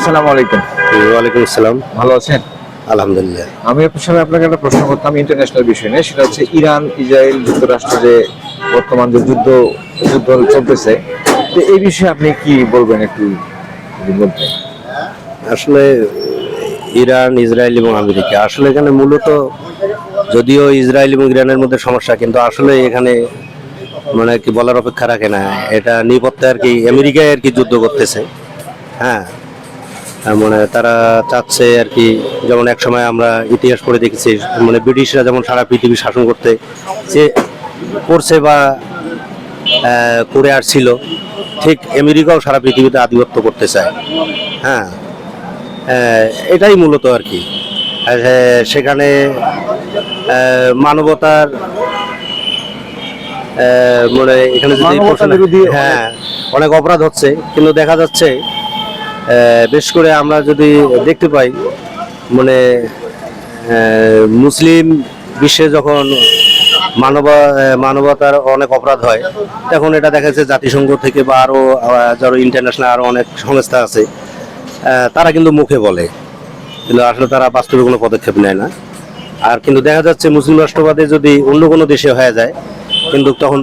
আসসালামু আলাইকুম। ওয়ালাইকুম আসসালাম। ভালো আছেন? আলহামদুলিল্লাহ। আমি আপনার সামনে আপনাকে একটা প্রশ্ন করতাম ইন্টারন্যাশনাল বিষয় নিয়ে। সেটা হচ্ছে ইরান, ইসরায়েল, যুক্তরাষ্ট্র যে বর্তমান যে যুদ্ধ চলতেছে, তো এই বিষয়ে আপনি কি বলবেন একটু যদি বলতেন? আসলে ইরান, ইসরায়েল এবং আমেরিকা আসলে এখানে মূলত যদিও ইসরায়েল এবং ইরানের মধ্যে সমস্যা, কিন্তু আসলে এখানে মানে কি বলার অপেক্ষা রাখে না। এটা নিপথ্যে আর কি আমেরিকায় আর কি যুদ্ধ করতেছে। হ্যাঁ, মানে তারা চাচ্ছে আর কি, যেমন এক সময় আমরা ইতিহাস পড়ে দেখেছি, মানে ব্রিটিশরা যেমন সারা পৃথিবী শাসন করতে যে করছে বা করে আসছিল, ঠিক আমেরিকাও সারা পৃথিবীতে আধিপত্য করতে চায়। হ্যাঁ, এটাই মূলত আর কি। সেখানে মানবতার মানে এখানে যদি হ্যাঁ অনেক অপরাধ হচ্ছে, কিন্তু দেখা যাচ্ছে বেশ করে আমরা যদি দেখতে পাই, মানে মুসলিম বিশ্বে যখন মানবতার অনেক অপরাধ হয়, তখন এটা দেখা যাচ্ছে জাতিসংঘ থেকে বা আরও যারা ইন্টারন্যাশনাল আরও অনেক সংস্থা আছে, তারা কিন্তু মুখে বলে, কিন্তু আসলে তারা বাস্তবে কোনো পদক্ষেপ নেয় না। আর কিন্তু দেখা যাচ্ছে মুসলিম রাষ্ট্রবাদে যদি অন্য কোনো দেশে হয়ে যায়, কিন্তু তখন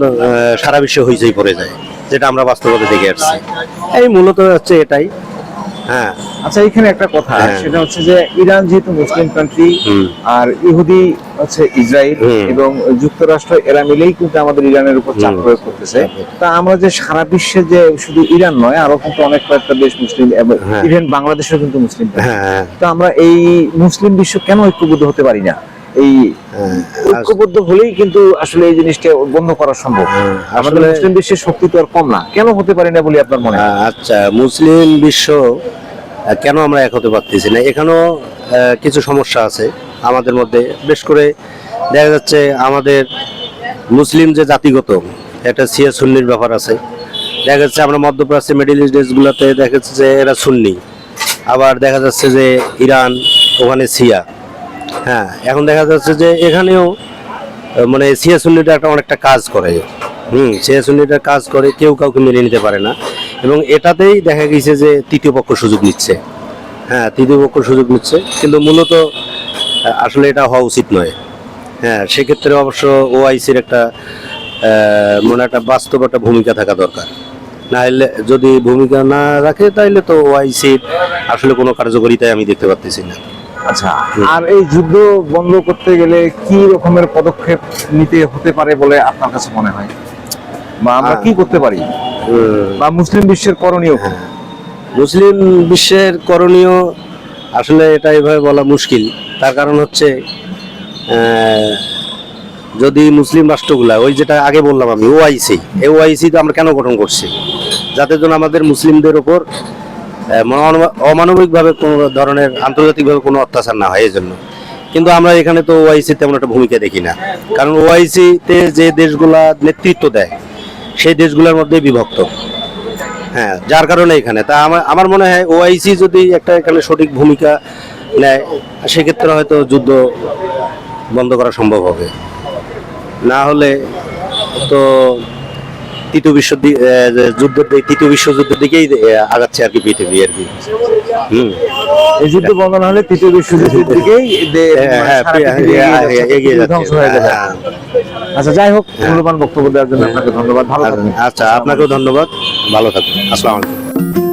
সারা বিশ্বে হইচই পড়ে যায়, যেটা আমরা বাস্তবতা দেখে আসছি। এই মূলত হচ্ছে এটাই। হ্যাঁ, আচ্ছা, এখানে একটা কথা, সেটা হচ্ছে যে ইরান যেহেতু মুসলিম কান্ট্রি, আর ইহুদি হচ্ছে ইসরায়েল এবং যুক্তরাষ্ট্র, এরা মিলেই কিন্তু আমাদের ইরানের উপর চাপ প্রয়োগ করতেছে। তা আমরা যে সারা বিশ্বে যে শুধু ইরান নয়, আরো কিন্তু অনেক কয়েকটা দেশ মুসলিম, ইভেন বাংলাদেশেও কিন্তু মুসলিম। তো আমরা এই মুসলিম বিশ্ব কেন ঐক্যবদ্ধ হতে পারি না? এই ঐক্যবদ্ধ হলেই কিন্তু আসলে এই জিনিসটা বন্ধ করা সম্ভব। আমাদের মুসলিম বিশ্বের শক্তি তো আর কম না, কেন হতে পারি না বলে আপনার মনে হয়? আচ্ছা, মুসলিম বিশ্ব কেন আমরা এক হতে পারতেছি না? এখানেও কিছু সমস্যা আছে আমাদের মধ্যে। বেশ করে দেখা যাচ্ছে আমাদের মুসলিম যে জাতিগত একটা শিয়া সুন্নির ব্যাপার আছে। দেখা যাচ্ছে আমরা মধ্যপ্রাচ্যে মিডল ইস্ট দেশগুলোতে দেখা যাচ্ছে যে এরা সুন্নি, আবার দেখা যাচ্ছে যে ইরান, ওখানে শিয়া। হ্যাঁ, এখন দেখা যাচ্ছে যে এখানেও মানে শিয়া সুন্নিটা একটা অনেকটা কাজ করে। শিয়া সুন্নিটা কাজ করে, কেউ কাউকে মেনে নিতে পারে না, এবং এটাতেই দেখা গেছে যে তৃতীয় পক্ষ সুযোগ নিচ্ছে। হ্যাঁ, তৃতীয় পক্ষ সুযোগ নিচ্ছে, কিন্তু মূলত আসলে এটা হওয়া উচিত নয়। হ্যাঁ, সেক্ষেত্রে অবশ্য ওআইসির একটা মানে একটা বাস্তব একটা ভূমিকা থাকা দরকার। না হলে, যদি ভূমিকা না রাখে, তাইলে তো ওআইসির আসলে কোনো কার্যকারিতাই আমি দেখতে পাচ্ছি না। আচ্ছা, আর এই যুদ্ধ বন্ধ করতে গেলে কি রকমের পদক্ষেপ নিতে হতে পারে বলে আপনার কাছে মনে হয়, বা আমরা কি করতে পারি, বা মুসলিম বিশ্বের করণীয়? মুসলিম বিশ্বের করণীয় আসলে এটা এভাবে বলা মুশকিল। তার কারণ হচ্ছে যদি মুসলিম রাষ্ট্রগুলা, ওই যেটা আগে বললাম আমি, ওআইসি, এই ওআইসি তো আমরা কেন গঠন করছি? যাতে জন্য আমাদের মুসলিমদের ওপর অমানবিকভাবে কোনো ধরনের আন্তর্জাতিকভাবে কোনো অত্যাচার না হয়, এই জন্য। কিন্তু আমরা এখানে তো ওআইসি তেমন একটা ভূমিকা দেখি না, কারণ ওআইসিতে যে দেশগুলা নেতৃত্ব দেয় সেই দেশগুলোর মধ্যে বিভক্ত। হ্যাঁ, যার কারণে এখানে তা আমার মনে হয় ওআইসি যদি একটা এখানে সঠিক ভূমিকা নেয়, সেক্ষেত্রে হয়তো যুদ্ধ বন্ধ করা সম্ভব হবে। না হলে তো তৃতীয় বিশ্বযুদ্ধের দিকেই আগাচ্ছে আর কি পৃথিবী আর কি। এই যুদ্ধ বন্ধ না হলে তৃতীয় বিশ্বযুদ্ধের দিকেই এগিয়ে ধ্বংস হয়ে যাবে। আচ্ছা, যাই হোক, মূল্যবান বক্তব্য দেওয়ার জন্য আপনাকে ধন্যবাদ। ভালো থাকবেন। আচ্ছা, আপনাকেও ধন্যবাদ। ভালো থাকবেন। আসসালামু আলাইকুম।